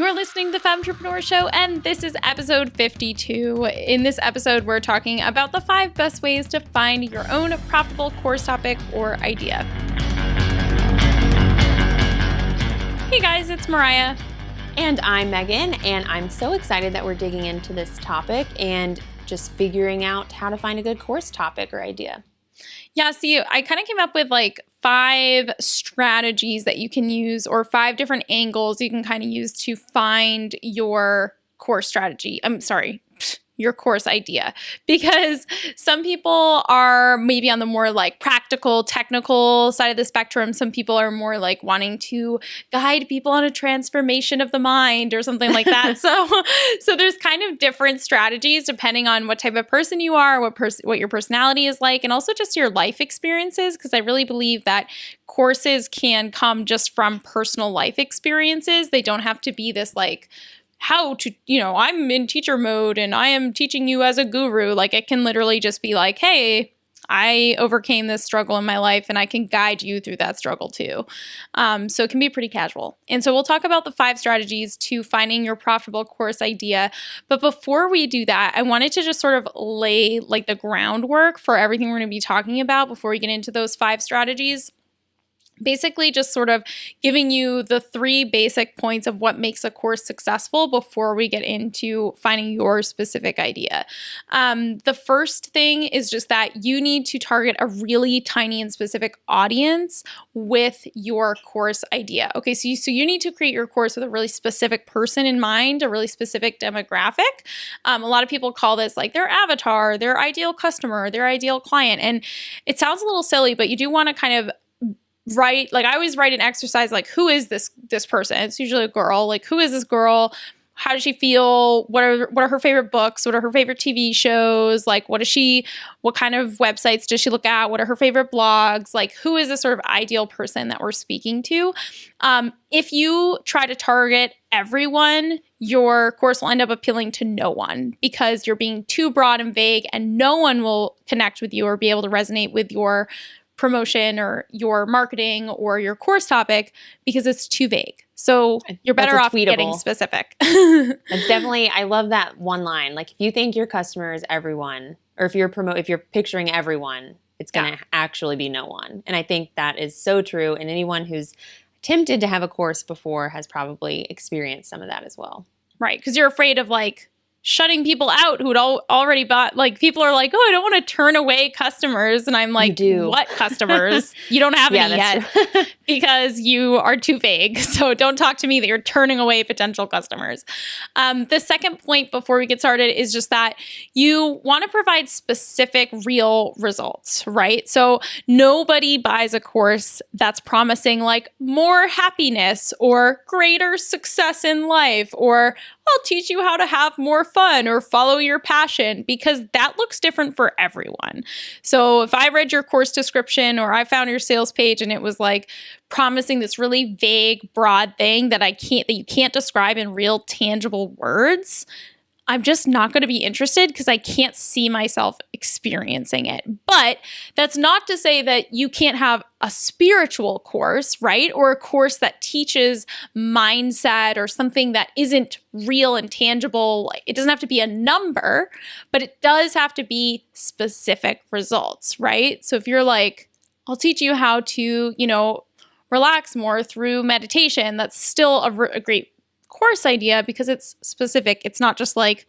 You're listening to the Femtrepreneur Show, and this is episode 52. In this episode, we're talking about the 5 best ways to find your own profitable course topic or idea. Hey guys, it's Mariah. And I'm Megan, and I'm so excited that we're digging into this topic and just figuring out how to find a good course topic or idea. Yeah, see, I kind of came up with like 5 strategies that you can use, or 5 different angles you can kind of use to find your course strategy. Your course idea, because some people are maybe on the more like practical, technical side of the spectrum. Some people are more like wanting to guide people on a transformation of the mind or something like that. So there's kind of different strategies depending on what type of person you are, what your personality is like, and also just your life experiences. Because I really believe that courses can come just from personal life experiences. They don't have to be this like, how to, I'm in teacher mode and I am teaching you as a guru. Like it can literally just be like, hey, I overcame this struggle in my life and I can guide you through that struggle too. So it can be pretty casual. And so we'll talk about the 5 strategies to finding your profitable course idea. But before we do that, I wanted to just sort of lay like the groundwork for everything we're going to be talking about before we get into those 5 strategies. Basically just sort of giving you the 3 basic points of what makes a course successful before we get into finding your specific idea. The first thing is just that you need to target a really tiny and specific audience with your course idea. Okay, so you need to create your course with a really specific person in mind, a really specific demographic. A lot of people call this like their avatar, their ideal customer, their ideal client. And it sounds a little silly, but you do want to kind of write, like I always write an exercise like, who is this person? It's usually a girl. Like, who is this girl? How does she feel? What are her favorite books? What are her favorite TV shows? Like, what kind of websites does she look at? What are her favorite blogs? Like, who is this sort of ideal person that we're speaking to? If you try to target everyone, your course will end up appealing to no one because you're being too broad and vague, and no one will connect with you or be able to resonate with your promotion or your marketing or your course topic because it's too vague. So you're better off getting specific. That's definitely, I love that one line. Like if you think your customer is everyone, or if you're picturing everyone, it's going to actually be no one. And I think that is so true. And anyone who's attempted to have a course before has probably experienced some of that as well. Right. Because you're afraid of like shutting people out who'd already bought. Like people are like, oh, I don't want to turn away customers. And I'm like, what customers? You don't have any yet because you are too vague. So don't talk to me that you're turning away potential customers. The second point before we get started is just that you want to provide specific real results, right? So nobody buys a course that's promising like more happiness or greater success in life, or I'll teach you how to have more fun or follow your passion, because that looks different for everyone. So if I read your course description or I found your sales page and it was like promising this really vague, broad thing that you can't describe in real tangible words, I'm just not going to be interested because I can't see myself experiencing it. But that's not to say that you can't have a spiritual course, right? Or a course that teaches mindset or something that isn't real and tangible. It doesn't have to be a number, but it does have to be specific results, right? So if you're like, I'll teach you how to, relax more through meditation, that's still a great course idea because it's specific. It's not just like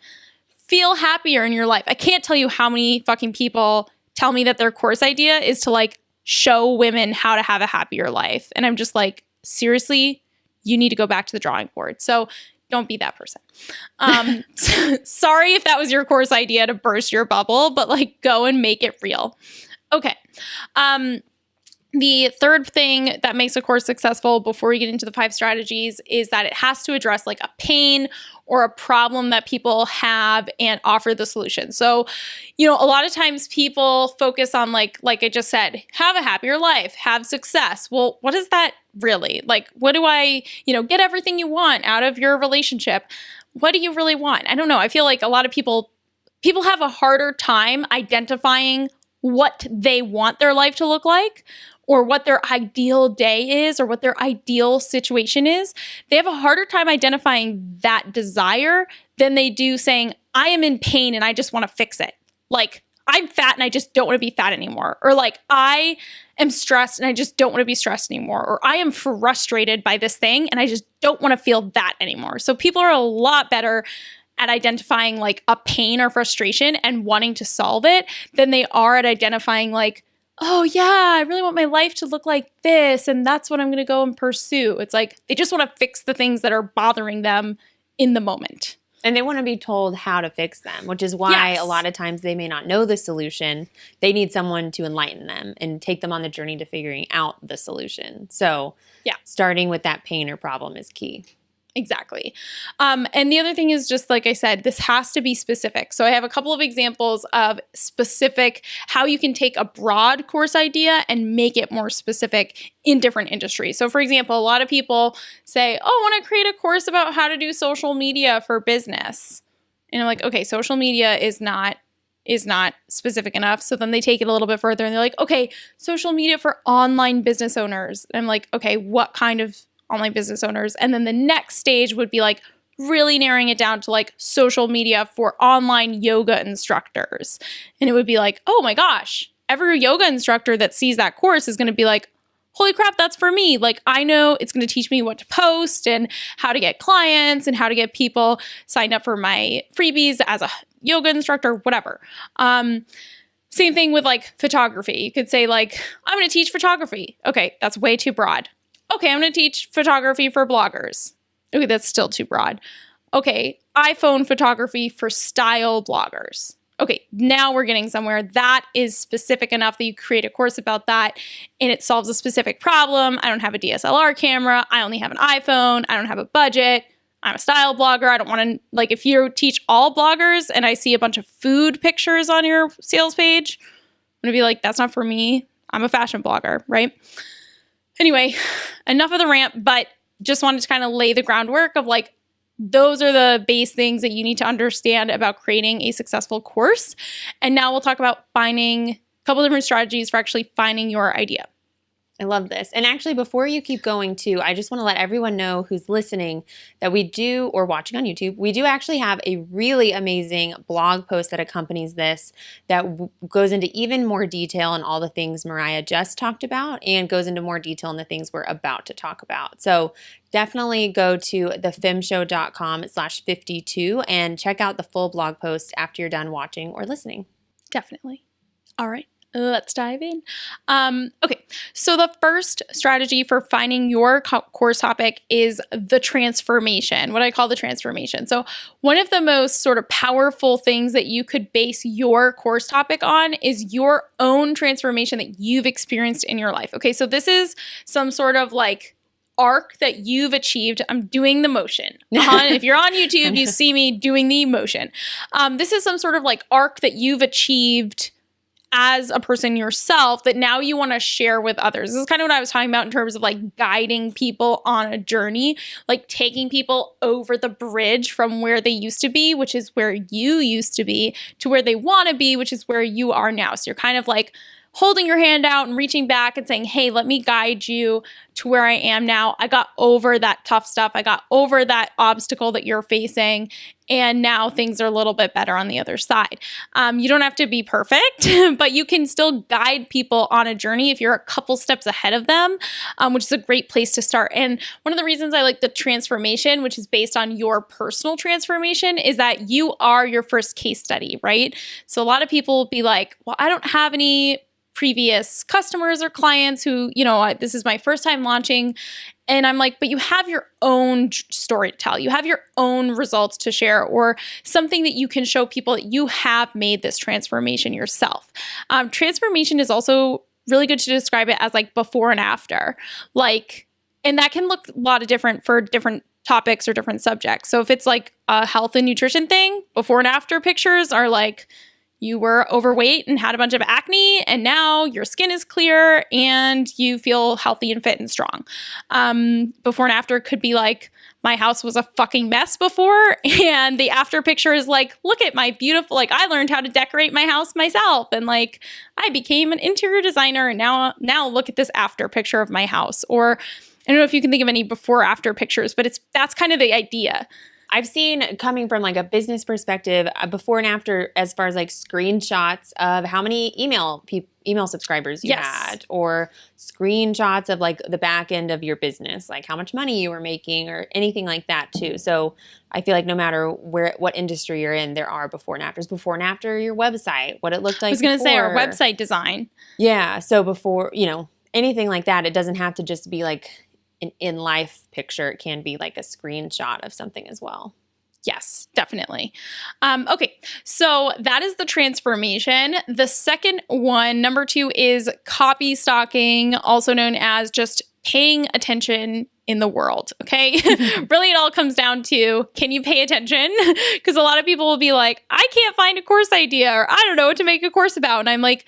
feel happier in your life. I can't tell you how many fucking people tell me that their course idea is to like show women how to have a happier life. And I'm just like, seriously, you need to go back to the drawing board. So don't be that person. Sorry if that was your course idea to burst your bubble, but like go and make it real. Okay. The third thing that makes a course successful before we get into the 5 strategies is that it has to address like a pain or a problem that people have and offer the solution. So, a lot of times people focus on like I just said, have a happier life, have success. Well, what is that really? Like, what do I, get everything you want out of your relationship? What do you really want? I don't know. I feel like a lot of people have a harder time identifying what they want their life to look like or what their ideal day is or what their ideal situation is, they have a harder time identifying that desire than they do saying, I am in pain and I just want to fix it. Like, I'm fat and I just don't want to be fat anymore. Or like, I am stressed and I just don't want to be stressed anymore. Or I am frustrated by this thing and I just don't want to feel that anymore. So people are a lot better at identifying like a pain or frustration and wanting to solve it than they are at identifying like, oh yeah, I really want my life to look like this and that's what I'm going to go and pursue. It's like they just want to fix the things that are bothering them in the moment. And they want to be told how to fix them, which is why a lot of times they may not know the solution. They need someone to enlighten them and take them on the journey to figuring out the solution. So starting with that pain or problem is key. Exactly. And the other thing is just like I said, this has to be specific. So I have a couple of examples of specific how you can take a broad course idea and make it more specific in different industries. So for example, a lot of people say, oh, I want to create a course about how to do social media for business. And I'm like, okay, social media is not specific enough. So then they take it a little bit further and they're like, okay, social media for online business owners. And I'm like, okay, what kind of online business owners? And then the next stage would be like really narrowing it down to like social media for online yoga instructors. And it would be like, oh my gosh, every yoga instructor that sees that course is going to be like, holy crap, that's for me. Like, I know it's going to teach me what to post and how to get clients and how to get people signed up for my freebies as a yoga instructor, whatever. Same thing with like photography. You could say like, I'm going to teach photography. Okay, that's way too broad. Okay, I'm going to teach photography for bloggers. Okay, that's still too broad. Okay, iPhone photography for style bloggers. Okay, now we're getting somewhere. That is specific enough that you create a course about that and it solves a specific problem. I don't have a DSLR camera. I only have an iPhone. I don't have a budget. I'm a style blogger. I don't want to, like, if you teach all bloggers and I see a bunch of food pictures on your sales page, I'm going to be like, that's not for me. I'm a fashion blogger, right? Anyway, enough of the rant, but just wanted to kind of lay the groundwork of like, those are the base things that you need to understand about creating a successful course. And now we'll talk about finding a couple different strategies for actually finding your idea. I love this. And actually, before you keep going too, I just want to let everyone know who's listening that we do, or watching on YouTube, we do actually have a really amazing blog post that accompanies this that goes into even more detail on all the things Mariah just talked about and goes into more detail on the things we're about to talk about. So definitely go to thefemshow.com/52 and check out the full blog post after you're done watching or listening. Definitely. All right. Let's dive in. Okay, so the first strategy for finding your course topic is the transformation, what I call the transformation. So one of the most sort of powerful things that you could base your course topic on is your own transformation that you've experienced in your life. Okay, so this is some sort of like arc that you've achieved. I'm doing the motion. If you're on YouTube, you see me doing the motion. This is some sort of like arc that you've achieved as a person yourself that now you want to share with others. This is kind of what I was talking about in terms of like guiding people on a journey, like taking people over the bridge from where they used to be, which is where you used to be, to where they want to be, which is where you are now. So you're kind of like holding your hand out and reaching back and saying, hey, let me guide you to where I am now. I got over that tough stuff. I got over that obstacle that you're facing. And now things are a little bit better on the other side. You don't have to be perfect, but you can still guide people on a journey if you're a couple steps ahead of them, which is a great place to start. And one of the reasons I like the transformation, which is based on your personal transformation, is that you are your first case study, right? So a lot of people will be like, well, I don't have any previous customers or clients who, this is my first time launching. And I'm like, but you have your own story to tell. You have your own results to share, or something that you can show people that you have made this transformation yourself. Transformation is also really good to describe it as like before and after. And that can look a lot of different for different topics or different subjects. So if it's like a health and nutrition thing, before and after pictures are like, you were overweight and had a bunch of acne, and now your skin is clear and you feel healthy and fit and strong. Before and after could be like, my house was a fucking mess before. And the after picture is like, look at my beautiful, like I learned how to decorate my house myself. And like I became an interior designer. And now look at this after picture of my house. Or I don't know if you can think of any before after pictures, but that's kind of the idea. I've seen, coming from like a business perspective, before and after, as far as like screenshots of how many email subscribers you had, or screenshots of like the back end of your business, like how much money you were making or anything like that too. So I feel like no matter what industry you're in, there are before and afters. Before and after your website, what it looked like. I was going to say our website design. Yeah. So before, anything like that, it doesn't have to just be like an in-life picture. It can be like a screenshot of something as well. Yes, definitely. Okay, so that is the transformation. The second one, number 2, is copy stalking, also known as just paying attention in the world, okay? Really, it all comes down to, can you pay attention? Because a lot of people will be like, I can't find a course idea, or I don't know what to make a course about. And I'm like,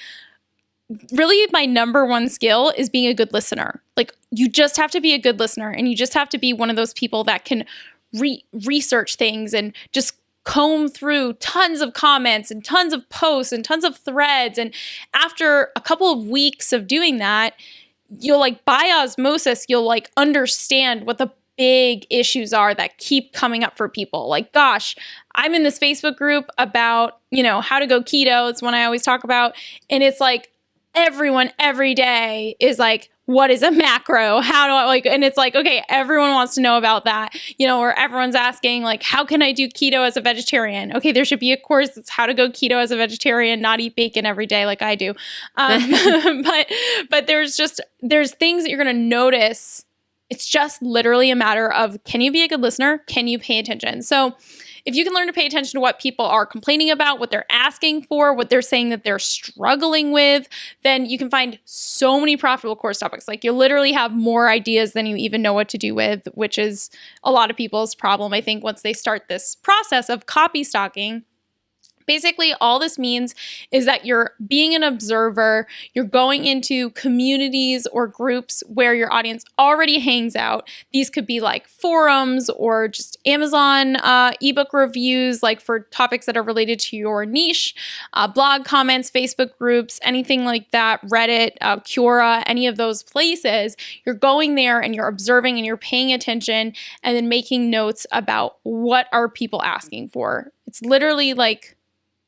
really, my number 1 skill is being a good listener. Like, you just have to be a good listener, and you just have to be one of those people that can research things and just comb through tons of comments and tons of posts and tons of threads. And after a couple of weeks of doing that, you'll like by osmosis, you'll like understand what the big issues are that keep coming up for people. Like, gosh, I'm in this Facebook group about, how to go keto. It's one I always talk about. And it's like, everyone every day is like, what is a macro? How do I like, and it's like, okay, everyone wants to know about that, or everyone's asking like, how can I do keto as a vegetarian? Okay, there should be a course that's how to go keto as a vegetarian, not eat bacon every day like I do. But there's things that you're going to notice. It's just literally a matter of, can you be a good listener? Can you pay attention? So if you can learn to pay attention to what people are complaining about, what they're asking for, what they're saying that they're struggling with, then you can find so many profitable course topics. Like, you literally have more ideas than you even know what to do with, which is a lot of people's problem, I think, once they start this process of copy stalking. Basically, all this means is that you're being an observer, you're going into communities or groups where your audience already hangs out. These could be like forums or just Amazon ebook reviews, like for topics that are related to your niche, blog comments, Facebook groups, anything like that, Reddit, Quora, any of those places. You're going there and you're observing and you're paying attention and then making notes about what are people asking for. It's literally like,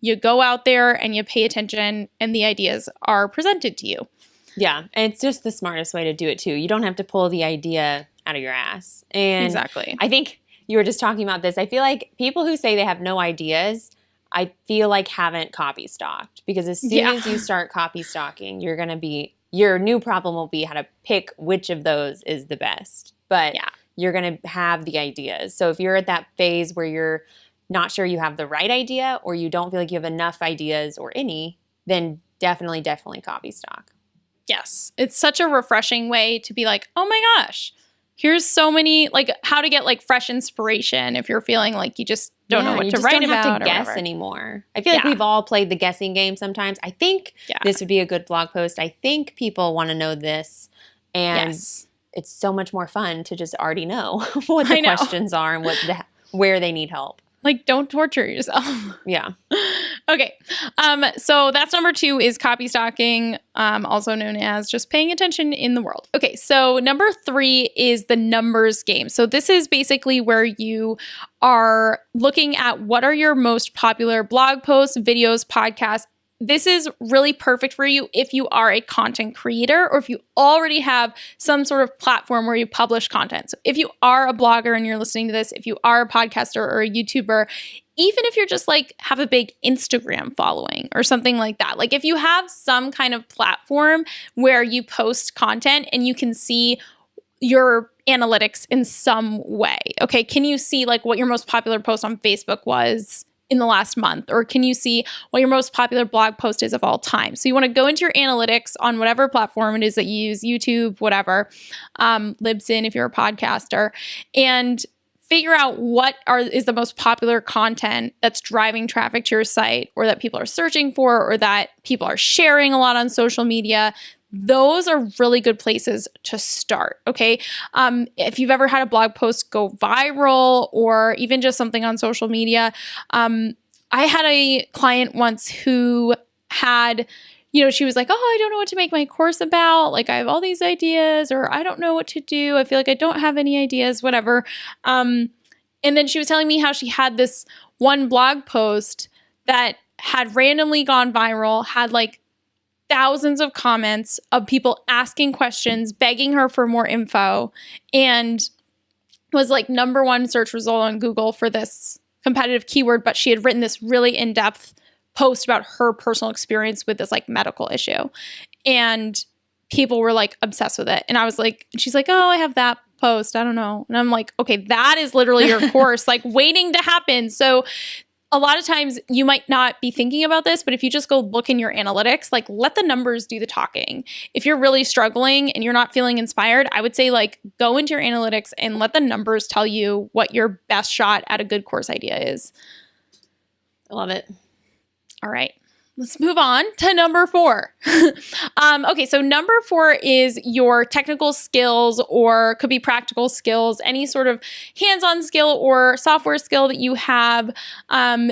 you go out there and you pay attention and the ideas are presented to you. Yeah. And it's just the smartest way to do it too. You don't have to pull the idea out of your ass. And exactly. I think you were just talking about this. I feel like people who say they have no ideas, I feel like haven't copy stalked, because as soon as you start copy stalking, your new problem will be how to pick which of those is the best. But you're going to have the ideas. So if you're at that phase where you're not sure you have the right idea, or you don't feel like you have enough ideas or any, then definitely copy stock. Yes. It's such a refreshing way to be like, oh my gosh, here's so many, like how to get like fresh inspiration if you're feeling like you just don't know what to write about. You don't have to guess anymore. I feel like we've all played the guessing game sometimes. I think this would be a good blog post. I think people want to know this. And it's so much more fun to just already know what the questions are and where they need help. Like, don't torture yourself. Yeah. Okay. So that's number 2 is copy stalking, also known as just paying attention in the world. Okay. So number 3 is the numbers game. So this is basically where you are looking at what are your most popular blog posts, videos, podcasts. This is really perfect for you if you are a content creator or if you already have some sort of platform where you publish content. So if you are a blogger and you're listening to this, if you are a podcaster or a YouTuber, even if you're just like have a big Instagram following or something like that, like if you have some kind of platform where you post content and you can see your analytics in some way, okay, can you see like what your most popular post on Facebook was in the last month? Or can you see what your most popular blog post is of all time? So you want to go into your analytics on whatever platform it is that you use, YouTube, whatever, Libsyn if you're a podcaster, and figure out what is the most popular content that's driving traffic to your site, or that people are searching for, or that people are sharing a lot on social media. those are really good places to start. Okay. If you've ever had a blog post go viral or even just something on social media, I had a client once who had, she was like, oh, I don't know what to make my course about. Like, I have all these ideas, or I don't know what to do. I feel like I don't have any ideas, whatever. And then she was telling me how she had this one blog post that had randomly gone viral, had like thousands of comments of people asking questions, begging her for more info, and was like #1 search result on Google for this competitive keyword. But she had written this really in-depth post about her personal experience with this like medical issue. And people were like obsessed with it. And I was like, she's like, oh, I have that post. I don't know. And I'm like, okay, that is literally your course, like waiting to happen. So a lot of times you might not be thinking about this, but if you just go look in your analytics, like let the numbers do the talking. If you're really struggling and you're not feeling inspired, I would say like go into your analytics and let the numbers tell you what your best shot at a good course idea is. I love it. All right. Let's move on to number 4. Okay, so number 4 is your technical skills, or could be practical skills, any sort of hands-on skill or software skill that you have.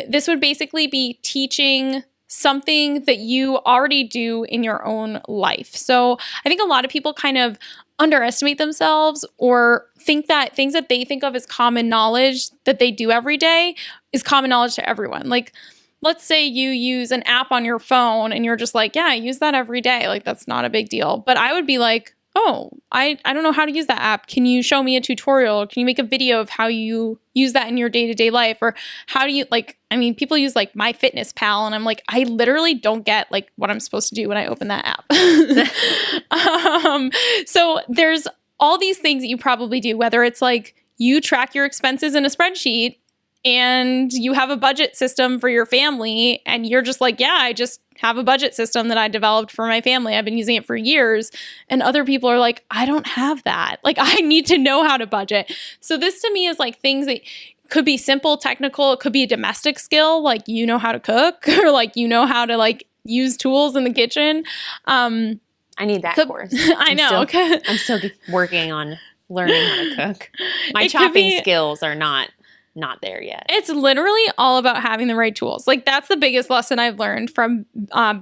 This would basically be teaching something that you already do in your own life. So I think a lot of people kind of underestimate themselves or think that things that they think of as common knowledge that they do every day is common knowledge to everyone. Like, let's say you use an app on your phone and you're just like, yeah, I use that every day. Like, that's not a big deal. But I would be like, oh, I don't know how to use that app. Can you show me a tutorial? Can you make a video of how you use that in your day-to-day life? Or how do you people use like MyFitnessPal, and I'm like, I literally don't get like what I'm supposed to do when I open that app. So there's all these things that you probably do, whether it's like you track your expenses in a spreadsheet, and you have a budget system for your family, and you're just like, yeah, I just have a budget system that I developed for my family. I've been using it for years. And other people are like, I don't have that. Like, I need to know how to budget. So this to me is like things that could be simple, technical. It could be a domestic skill, like you know how to cook, or like you know how to like use tools in the kitchen. I need that course. I know. I'm still working on learning how to cook. My chopping skills are not there yet. It's literally all about having the right tools. Like, that's the biggest lesson I've learned from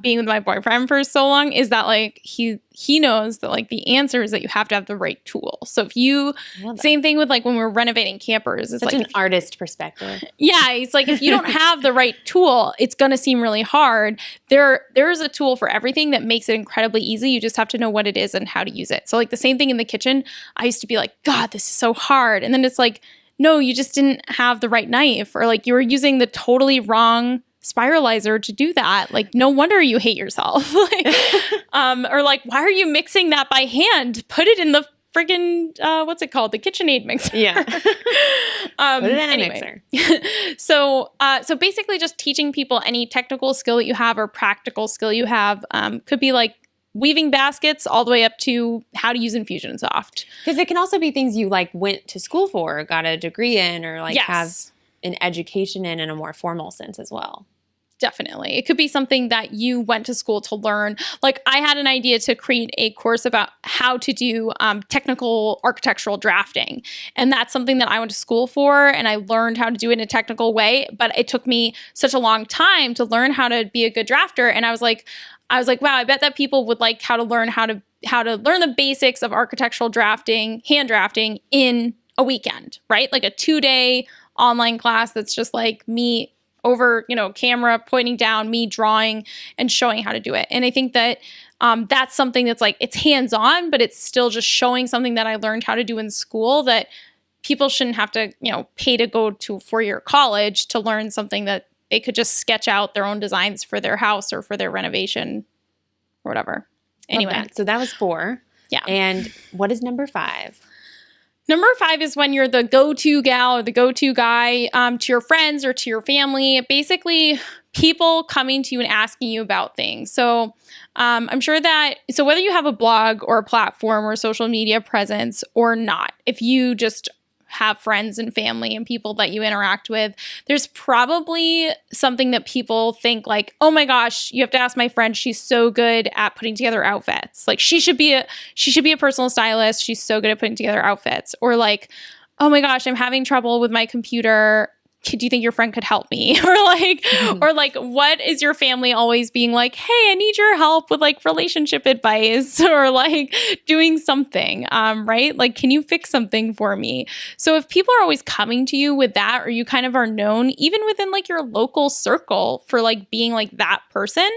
being with my boyfriend for so long, is that like he knows that like the answer is that you have to have the right tool. So if you, same thing with like when we're renovating campers, it's such like an artist perspective. Yeah, it's like if you don't have the right tool, it's going to seem really hard. There's a tool for everything that makes it incredibly easy. You just have to know what it is and how to use it. So like the same thing in the kitchen, I used to be like, God, this is so hard. And then it's like, no, you just didn't have the right knife, or like you were using the totally wrong spiralizer to do that. Like, no wonder you hate yourself. Or like, why are you mixing that by hand? Put it in the friggin' what's it called? The KitchenAid mixer. Yeah. Put it in a mixer. So basically just teaching people any technical skill that you have or practical skill you have, could be like weaving baskets all the way up to how to use Infusionsoft. Because it can also be things you like went to school for, got a degree in, or like have an education in a more formal sense as well. Definitely. It could be something that you went to school to learn. Like, I had an idea to create a course about how to do technical architectural drafting. And that's something that I went to school for, and I learned how to do it in a technical way. But it took me such a long time to learn how to be a good drafter. And I was like, wow, I bet that people would like how to learn the basics of architectural drafting, hand drafting in a weekend, right? Like a 2-day online class that's just like me over, camera pointing down, me drawing and showing how to do it. And I think that that's something that's like, it's hands-on, but it's still just showing something that I learned how to do in school that people shouldn't have to, pay to go to a 4-year college to learn something that they could just sketch out their own designs for their house or for their renovation or whatever. Anyway. So that was 4. Yeah. And what is number 5? Number 5 is when you're the go-to gal or the go-to guy to your friends or to your family. Basically, people coming to you and asking you about things. So I'm sure that, so whether you have a blog or a platform or social media presence or not, if you just have friends and family and people that you interact with, there's probably something that people think like, oh my gosh, you have to ask my friend. She's so good at putting together outfits. Like she should be a personal stylist. She's so good at putting together outfits. Or like, oh my gosh, I'm having trouble with my computer. Do you think your friend could help me? Or like, what is your family always being like, hey, I need your help with like relationship advice or like doing something, right? Like, can you fix something for me? So if people are always coming to you with that, or you kind of are known even within like your local circle for like being like that person,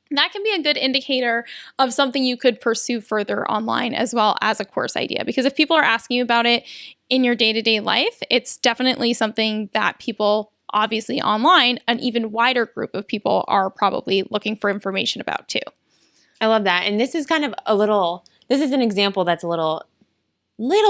that can be a good indicator of something you could pursue further online as well as a course idea. Because if people are asking you about it in your day-to-day life, it's definitely something that people, obviously online, an even wider group of people are probably looking for information about too. I love that. And this is kind of this is an example that's a little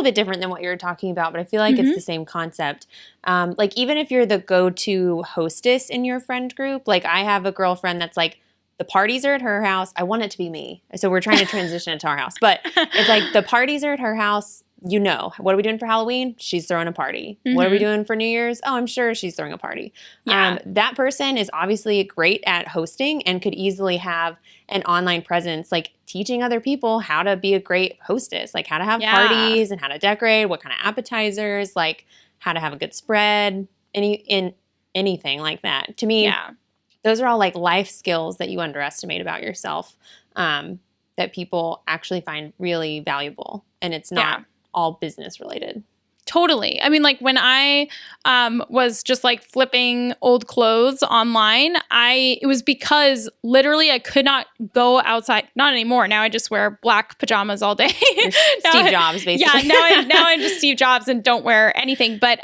bit different than what you're talking about, but I feel like it's the same concept. Like even if you're the go-to hostess in your friend group, like I have a girlfriend that's like, the parties are at her house. I want it to be me. So we're trying to transition it to our house. But it's like the parties are at her house. You know, what are we doing for Halloween? She's throwing a party. What are we doing for New Year's? Oh, I'm sure she's throwing a party. Yeah. That person is obviously great at hosting and could easily have an online presence, like teaching other people how to be a great hostess, like how to have parties and how to decorate, what kind of appetizers, like how to have a good spread, anything like that. To me, those are all like life skills that you underestimate about yourself, that people actually find really valuable. And it's not all business related. Totally. I mean, like when I was just like flipping old clothes online, it was because literally I could not go outside. Not anymore. Now I just wear black pajamas all day. Steve Jobs, basically. Yeah. Now I'm just Steve Jobs and don't wear anything, but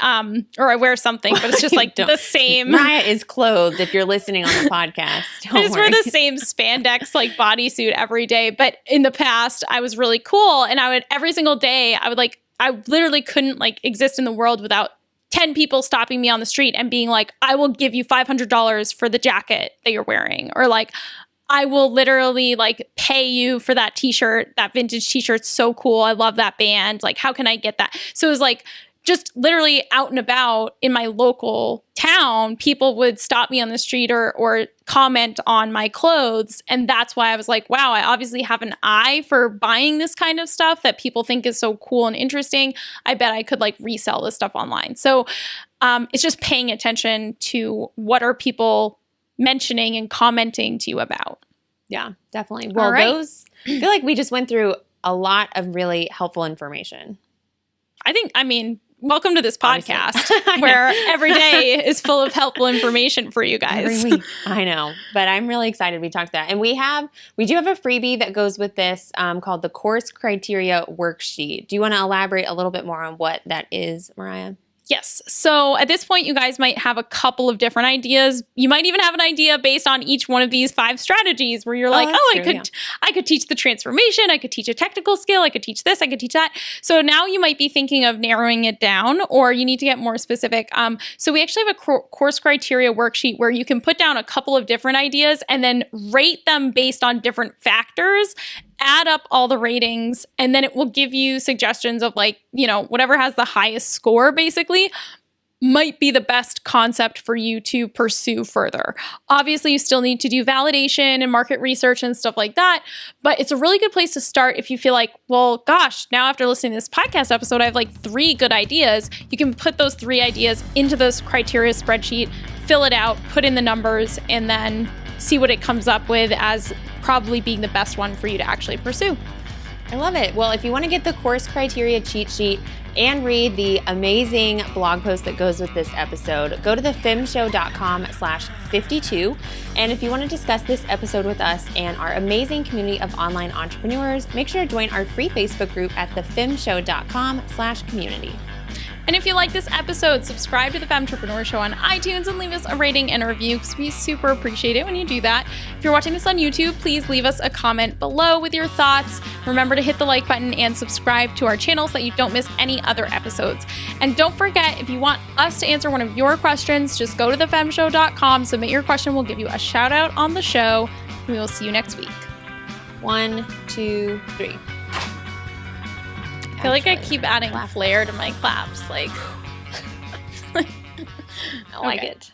or I wear something, but it's just like the same. Mariah is clothed. If you're listening on the podcast, I just wear the same spandex like bodysuit every day. But in the past, I was really cool, and I would every single day I literally couldn't like exist in the world without 10 people stopping me on the street and being like, I will give you $500 for the jacket that you're wearing. Or like, I will literally like pay you for that t-shirt, that vintage t-shirt. So cool. I love that band. Like, how can I get that? So it was like, just literally out and about in my local town, people would stop me on the street or comment on my clothes. And that's why I was like, wow, I obviously have an eye for buying this kind of stuff that people think is so cool and interesting. I bet I could like resell this stuff online. So it's just paying attention to what are people mentioning and commenting to you about. Yeah, definitely. Well, I feel like we just went through a lot of really helpful information. Welcome to this podcast where every day is full of helpful information for you guys. Every week. I know, but I'm really excited we talked that. And we do have a freebie that goes with this called the Course Criteria Worksheet. Do you want to elaborate a little bit more on what that is, Mariah? Yes. So at this point, you guys might have a couple of different ideas. You might even have an idea based on each one of these 5 strategies where you're like, I could teach the transformation. I could teach a technical skill. I could teach this. I could teach that. So now you might be thinking of narrowing it down, or you need to get more specific. So we actually have a course criteria worksheet where you can put down a couple of different ideas and then rate them based on different factors, add up all the ratings, and then it will give you suggestions of like, whatever has the highest score basically might be the best concept for you to pursue further. Obviously, you still need to do validation and market research and stuff like that, but it's a really good place to start if you feel like, well, gosh, now after listening to this podcast episode, I have like 3 good ideas. You can put those 3 ideas into this criteria spreadsheet, fill it out, put in the numbers, and then see what it comes up with as probably being the best one for you to actually pursue. I love it. Well, if you want to get the course criteria cheat sheet and read the amazing blog post that goes with this episode, go to thefemshow.com/52. And if you want to discuss this episode with us and our amazing community of online entrepreneurs, make sure to join our free Facebook group at thefemshow.com/community. And if you like this episode, subscribe to the Femtrepreneur Show on iTunes and leave us a rating and a review because we super appreciate it when you do that. If you're watching this on YouTube, please leave us a comment below with your thoughts. Remember to hit the like button and subscribe to our channel so that you don't miss any other episodes. And don't forget, if you want us to answer one of your questions, just go to thefemshow.com, submit your question. We'll give you a shout out on the show. We will see you next week. 1, 2, 3. I feel like I keep adding flair to my claps. Like, I like Okay. it.